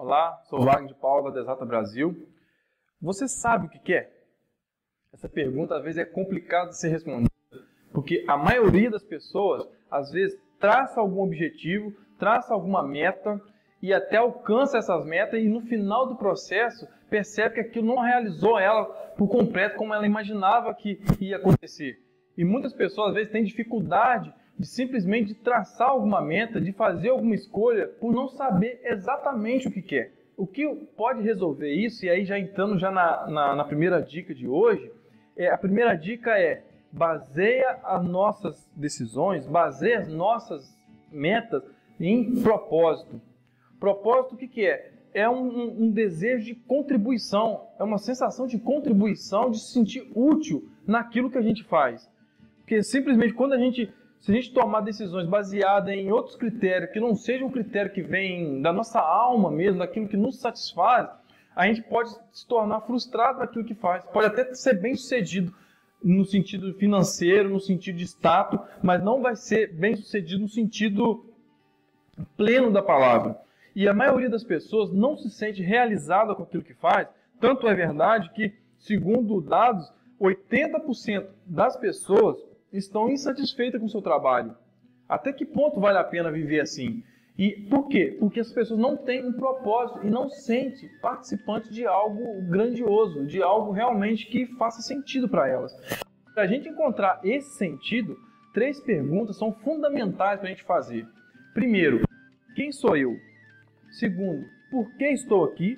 Olá, sou Wagner de Paula, da Exata Brasil. Você sabe o que quer? Essa pergunta, às vezes, é complicada de ser respondida, porque a maioria das pessoas, às vezes, traça algum objetivo, traça alguma meta e até alcança essas metas e, no final do processo, percebe que aquilo não realizou ela por completo como ela imaginava que ia acontecer. E muitas pessoas, às vezes, têm dificuldade de simplesmente traçar alguma meta, de fazer alguma escolha, por não saber exatamente o que quer. O que pode resolver isso, e aí já entrando na primeira dica de hoje, a primeira dica é: baseia as nossas decisões, baseia as nossas metas em propósito. Propósito, o que é? É um desejo de contribuição, é uma sensação de contribuição, de se sentir útil naquilo que a gente faz. Porque simplesmente se a gente tomar decisões baseadas em outros critérios, que não seja um critério que vem da nossa alma mesmo, daquilo que nos satisfaz, a gente pode se tornar frustrado naquilo que faz. Pode até ser bem sucedido no sentido financeiro, no sentido de status, mas não vai ser bem sucedido no sentido pleno da palavra. E a maioria das pessoas não se sente realizada com aquilo que faz. Tanto é verdade que, segundo dados, 80% das pessoas estão insatisfeitas com o seu trabalho. Até que ponto vale a pena viver assim? E por quê? Porque as pessoas não têm um propósito e não se sentem participantes de algo grandioso, de algo realmente que faça sentido para elas. Para a gente encontrar esse sentido, 3 perguntas são fundamentais para a gente fazer. Primeiro, quem sou eu? Segundo, por que estou aqui?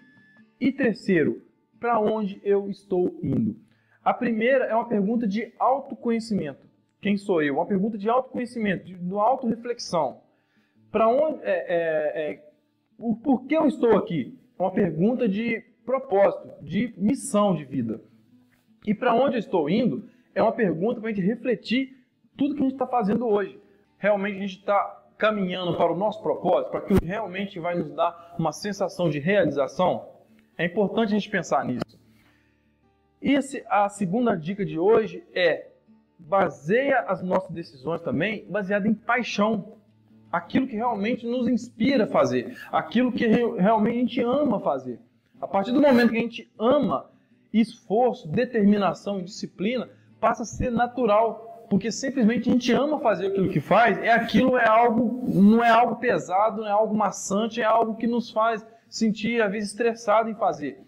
E terceiro, para onde eu estou indo? A primeira é uma pergunta de autoconhecimento. Quem sou eu? Uma pergunta de autoconhecimento, de autorreflexão. Para onde o porquê eu estou aqui? Uma pergunta de propósito, de missão de vida. E para onde eu estou indo? É uma pergunta para a gente refletir tudo que a gente está fazendo hoje. Realmente a gente está caminhando para o nosso propósito, para aquilo que realmente vai nos dar uma sensação de realização? É importante a gente pensar nisso. E a segunda dica de hoje é: baseia as nossas decisões também baseada em paixão. Aquilo que realmente nos inspira a fazer. Aquilo que realmente a gente ama fazer. A partir do momento que a gente ama, esforço, determinação e disciplina passa a ser natural. Porque simplesmente a gente ama fazer aquilo que faz. Não é algo pesado, não é algo maçante, é algo que nos faz sentir, às vezes, estressado em fazer.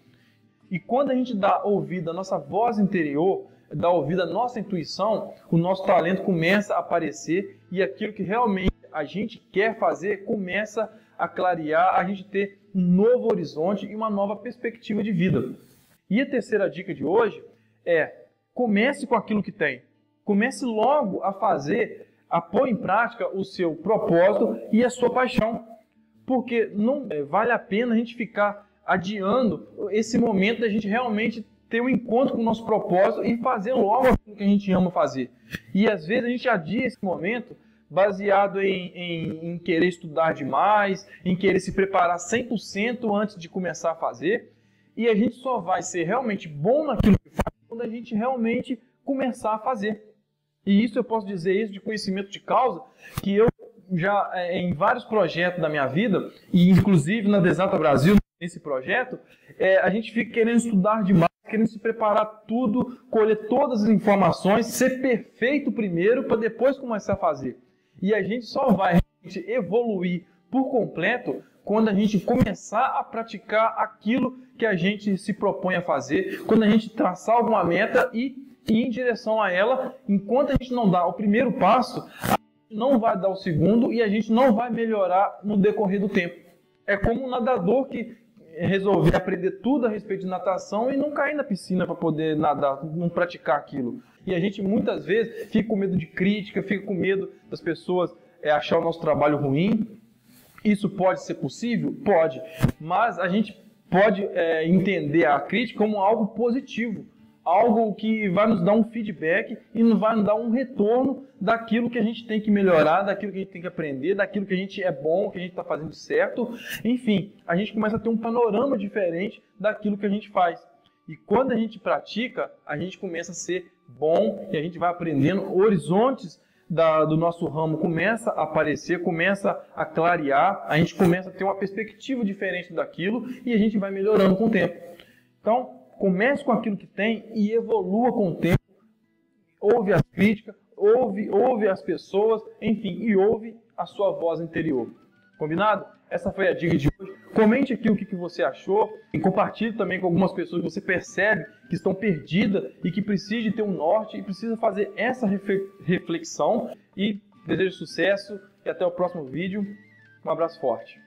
E quando a gente dá ouvido à nossa voz interior, dá ouvido à nossa intuição, o nosso talento começa a aparecer e aquilo que realmente a gente quer fazer começa a clarear, a gente ter um novo horizonte e uma nova perspectiva de vida. E a terceira dica de hoje é: comece com aquilo que tem. Comece logo a fazer, a pôr em prática o seu propósito e a sua paixão. Porque não vale a pena a gente ficar adiando esse momento da gente realmente ter um encontro com o nosso propósito e fazer logo aquilo que a gente ama fazer. E às vezes a gente adia esse momento baseado em querer estudar demais, em querer se preparar 100% antes de começar a fazer. E a gente só vai ser realmente bom naquilo que faz quando a gente realmente começar a fazer. E isso eu posso dizer isso de conhecimento de causa, que eu já em vários projetos da minha vida, e inclusive na Exata Brasil, nesse projeto, a gente fica querendo estudar demais, querendo se preparar tudo, colher todas as informações, ser perfeito primeiro para depois começar a fazer. E a gente só vai realmente evoluir por completo quando a gente começar a praticar aquilo que a gente se propõe a fazer, quando a gente traçar alguma meta e ir em direção a ela. Enquanto a gente não dá o primeiro passo, a gente não vai dar o segundo e a gente não vai melhorar no decorrer do tempo. É como um nadador que resolver aprender tudo a respeito de natação e não cair na piscina para poder nadar, não praticar aquilo. E a gente muitas vezes fica com medo de crítica, fica com medo das pessoas achar o nosso trabalho ruim. Isso pode ser possível? Pode. Mas a gente pode entender a crítica como algo positivo. Algo que vai nos dar um feedback e nos vai nos dar um retorno daquilo que a gente tem que melhorar, daquilo que a gente tem que aprender, daquilo que a gente é bom, que a gente está fazendo certo. Enfim, a gente começa a ter um panorama diferente daquilo que a gente faz. E quando a gente pratica, a gente começa a ser bom e a gente vai aprendendo horizontes do nosso ramo começa a aparecer, começa a clarear, a gente começa a ter uma perspectiva diferente daquilo e a gente vai melhorando com o tempo. Então, comece com aquilo que tem e evolua com o tempo. Ouve as críticas, ouve as pessoas, enfim, e ouve a sua voz interior. Combinado? Essa foi a dica de hoje. Comente aqui o que você achou e compartilhe também com algumas pessoas que você percebe que estão perdidas e que precisam de ter um norte e precisam fazer essa reflexão. E desejo sucesso e até o próximo vídeo. Um abraço forte.